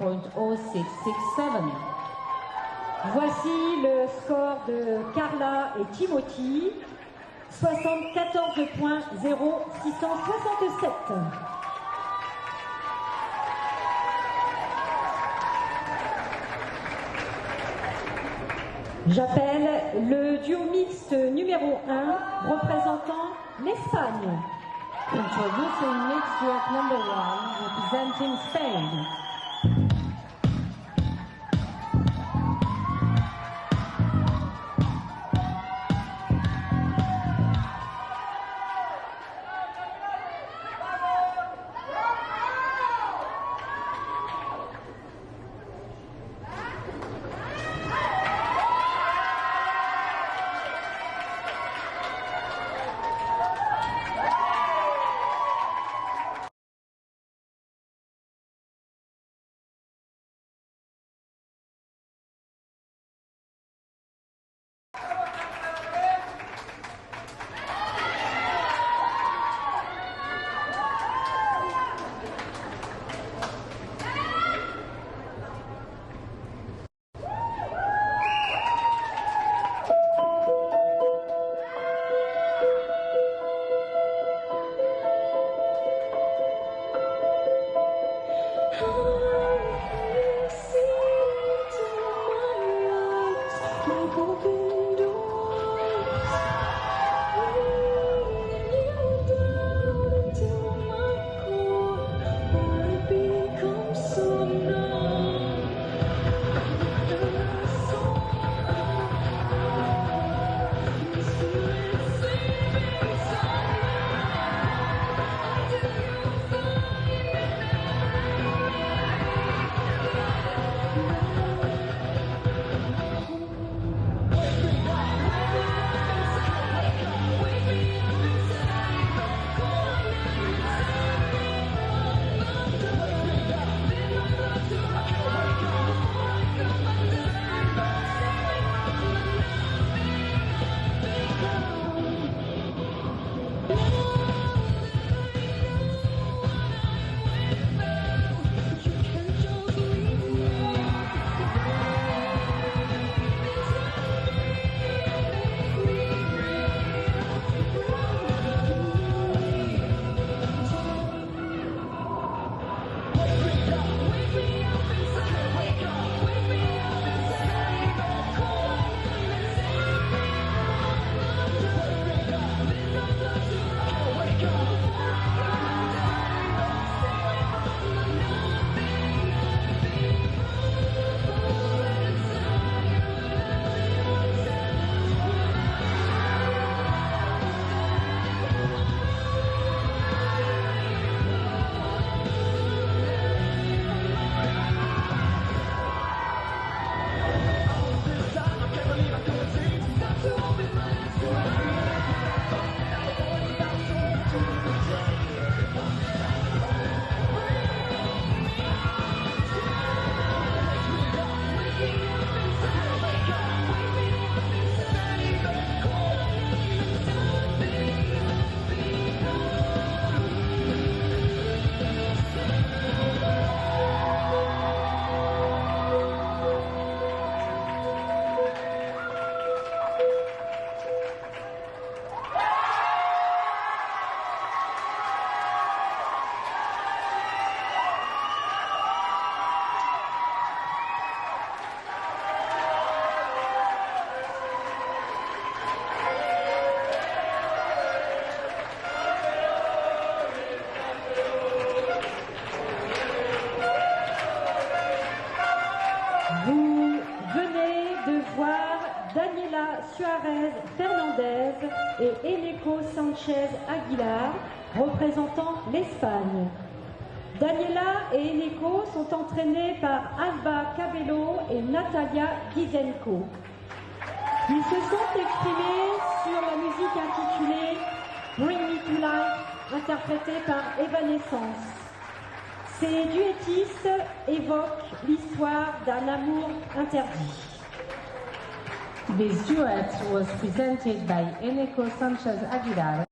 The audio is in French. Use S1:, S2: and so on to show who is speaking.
S1: .0667.
S2: Voici le score de Carla et Timothy, 74.0667. J'appelle le duo mixte numéro 1 représentant l'Espagne.
S1: Introducing mixed duet number 1 representing Spain.
S2: Vous venez de voir Daniela Suarez Fernandez et Eneco Sanchez Aguilar représentant l'Espagne. Daniela et Eneco sont entraînés par Alba Cabello et Natalia Gizenko. Ils se sont exprimés sur la musique intitulée Bring Me to Life, interprétée par Evanescence. Ces duettistes évoquent l'histoire d'un amour interdit.
S1: This duet was presented by Eneco Sanchez Aguilar